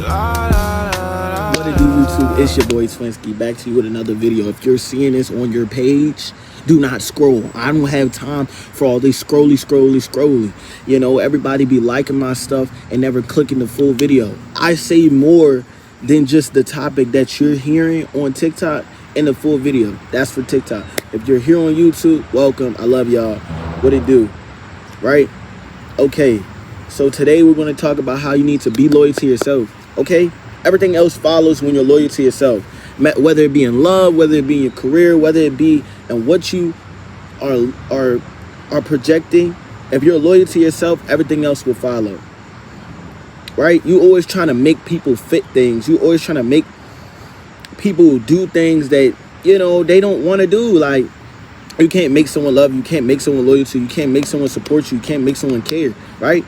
What it do, YouTube? It's your boy Swinsky, back to you with another video. If you're seeing this on your page, do not scroll. I don't have time for all this scrolly. You know, everybody be liking my stuff and never clicking the full video. I say more than just the topic that you're hearing on TikTok in the full video. That's for TikTok. If you're here on YouTube, welcome. I love y'all. What it do? Right? Okay. So today we're going to talk about how you need to be loyal to yourself. Okay? Everything else follows when you're loyal to yourself. Whether it be in love, whether it be in your career, whether it be in what you are projecting. If you're loyal to yourself, everything else will follow. Right? You always trying to make people fit things. You always trying to make people do things that, you know, they don't want to do. Like, you can't make someone love you. You can't make someone loyal to you. You can't make someone support you. You can't make someone care. Right?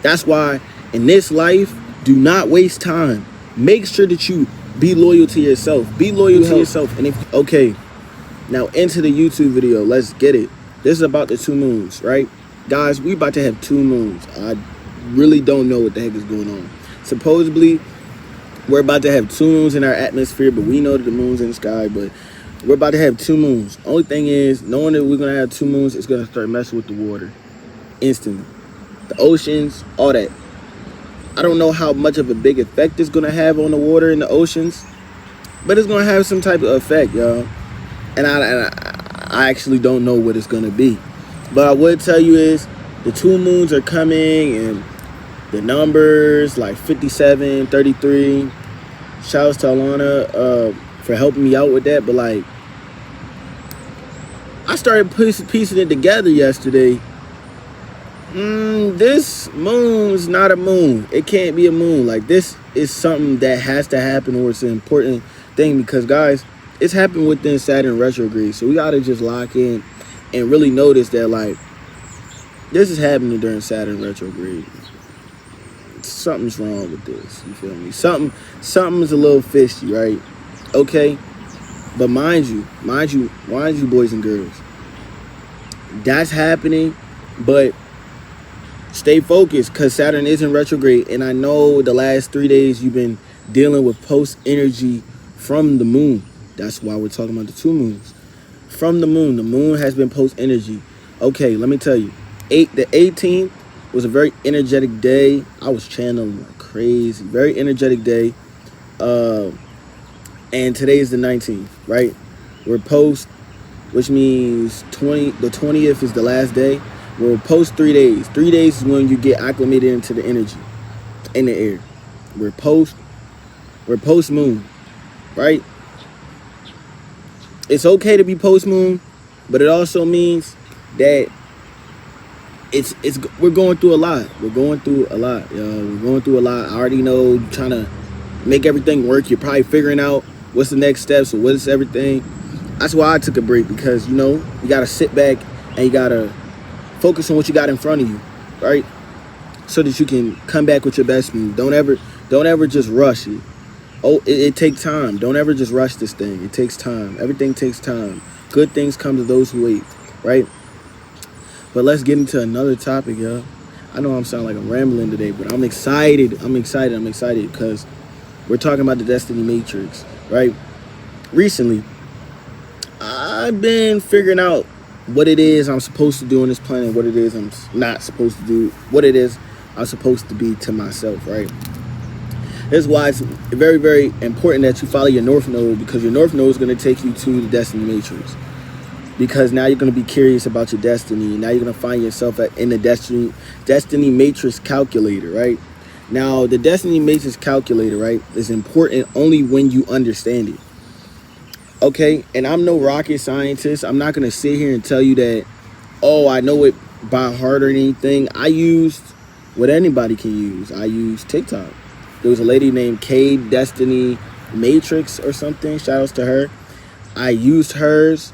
That's why in this life, do not waste time. Make sure that you be loyal to yourself. Be loyal to yourself. And if okay, now into the YouTube video. Let's get it. This is about the 2 moons, right? Guys, we about to have 2 moons. I really don't know what the heck is going on. Supposedly, we're about to have 2 moons in our atmosphere, but we know that the moon's in the sky, but we're about to have 2 moons. Only thing is, knowing that we're gonna have 2 moons, it's gonna start messing with the water instantly. The oceans, all that. I don't know how much of a big effect it's going to have on the water in the oceans, but it's going to have some type of effect, y'all. And I actually don't know what it's going to be. But I would tell you is the 2 moons are coming, and the numbers like 57, 33. Shouts to Alana for helping me out with that. But like, I started piecing it together yesterday. This moon's not a moon. It can't be a moon. Like, this is something that has to happen, or it's an important thing, because guys, it's happened within Saturn retrograde. So we gotta just lock in and really notice that, like, this is happening during Saturn retrograde. Something's wrong with this. You feel me? Something's a little fishy, right? Okay. But mind you, boys and girls, that's happening, but stay focused, because Saturn is in retrograde. And I know the last 3 days you've been dealing with post energy from the moon. That's why we're talking about the 2 moons. From the moon. The moon has been post energy. Okay, let me tell you. The 18th was a very energetic day. I was channeling like crazy. Very energetic day. And today is the 19th, right? We're post, which means the 20th is the last day. We'll post 3 days. 3 days is when you get acclimated into the energy in the air. We're post moon, right? It's okay to be post moon, but it also means that we're going through a lot. We're going through a lot, yo. We're going through a lot. I already know you're trying to make everything work. You're probably figuring out what's the next steps or what's everything. That's why I took a break, because, you know, you gotta sit back and you gotta focus on what you got in front of you, right? So that you can come back with your best move. Don't ever just rush it. It takes time. Don't ever just rush this thing. It takes time. Everything takes time. Good things come to those who wait, right? But let's get into another topic, y'all. I know I'm sounding like I'm rambling today, but I'm excited. I'm excited because we're talking about the Destiny Matrix, right? Recently, I've been figuring out what it is I'm supposed to do on this planet, what it is I'm not supposed to do, what it is I'm supposed to be to myself, right? That's why it's very, very important that you follow your North Node, because your North Node is going to take you to the Destiny Matrix. Because now you're going to be curious about your destiny, and now you're going to find yourself in the Destiny Matrix calculator, right? Now, the Destiny Matrix calculator, right, is important only when you understand it. Okay, and I'm no rocket scientist. I'm not going to sit here and tell you that, oh, I know it by heart or anything. I used what anybody can use. I used TikTok. There was a lady named K Destiny Matrix or something. Shout outs to her. I used hers.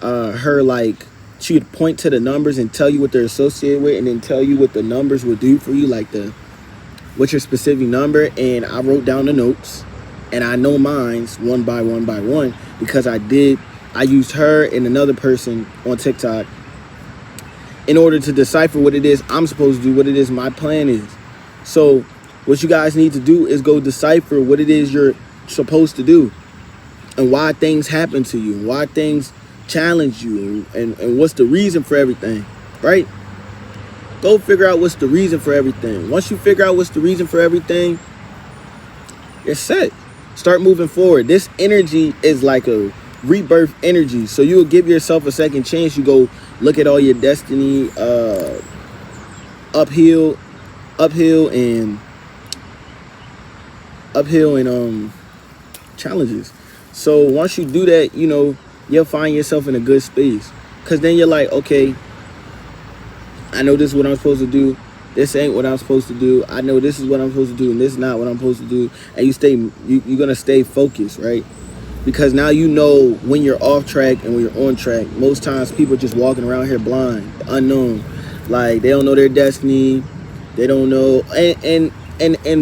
Like, she would point to the numbers and tell you what they're associated with, and then tell you what the numbers would do for you, like what's your specific number. And I wrote down the notes, and I know mine's one by one because I used her and another person on TikTok in order to decipher what it is I'm supposed to do, what it is my plan is. So What you guys need to do is go decipher what it is you're supposed to do and why things happen to you, why things challenge you, and what's the reason for everything, right? Go figure out what's the reason for everything. Once you figure out what's the reason for everything, you're set. Start moving forward. This energy is like a rebirth energy. So you'll give yourself a second chance. You go look at all your destiny uphill and challenges. So once you do that, you know, you'll find yourself in a good space. Because then you're like, okay, I know this is what I'm supposed to do. This ain't what I'm supposed to do. I know this is what I'm supposed to do, and this is not what I'm supposed to do. And you're gonna stay focused, right? Because now you know when you're off track and when you're on track. Most times people just walking around here blind, unknown, like they don't know their destiny. They don't know, and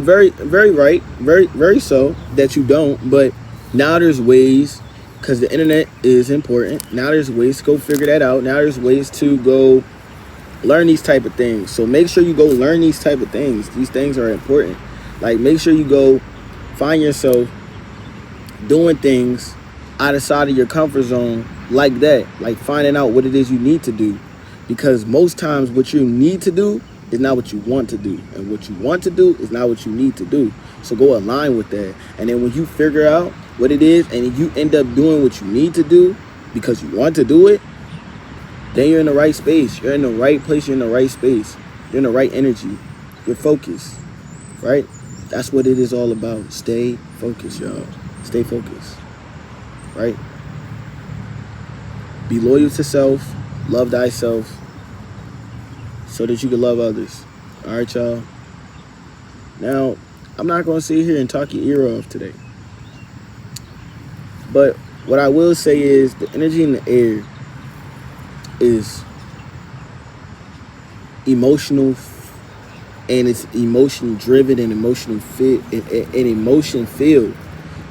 very right, very so that you don't. But now there's ways, because the internet is important. Now there's ways to go figure that out. Now there's ways to go learn these type of things. So make sure you go learn these type of things. These things are important. Like, make sure you go find yourself doing things outside of your comfort zone like that. Like finding out what it is you need to do. Because most times what you need to do is not what you want to do. And what you want to do is not what you need to do. So go align with that. And then when you figure out what it is and you end up doing what you need to do because you want to do it, then you're in the right space. You're in the right place. You're in the right space. You're in the right energy. You're focused, right? That's what it is all about. Stay focused, y'all. Stay focused, right? Be loyal to self. Love thyself so that you can love others. All right, y'all. Now, I'm not going to sit here and talk your ear off today. But what I will say is the energy in the air is emotional, and it's emotion driven and emotion filled.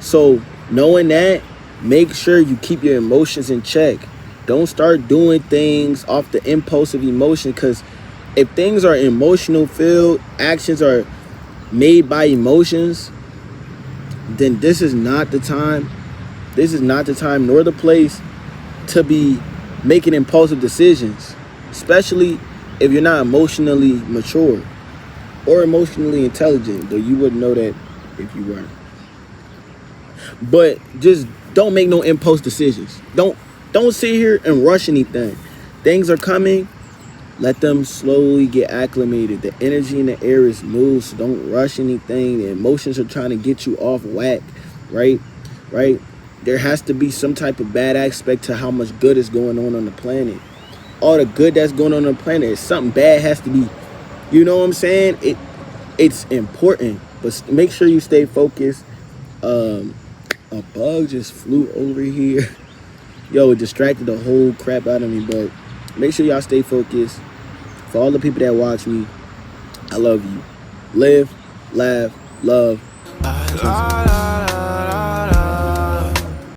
So knowing that, make sure you keep your emotions in check. Don't start doing things off the impulse of emotion, because if things are emotional filled, actions are made by emotions, then this is not the time nor the place to be making impulsive decisions, especially if you're not emotionally mature or emotionally intelligent, though you wouldn't know that if you weren't. But just don't make no impulse decisions. Don't sit here and rush anything. Things are coming. Let them slowly get acclimated. The energy in the air is smooth, so don't rush anything. The emotions are trying to get you off whack, right? There has to be some type of bad aspect to how much good is going on the planet. All the good that's going on the planet, something bad has to be, you know what I'm saying? It's important, but make sure you stay focused. A bug just flew over here. Yo, it distracted the whole crap out of me, but make sure y'all stay focused. For all the people that watch me, I love you. Live, laugh, love.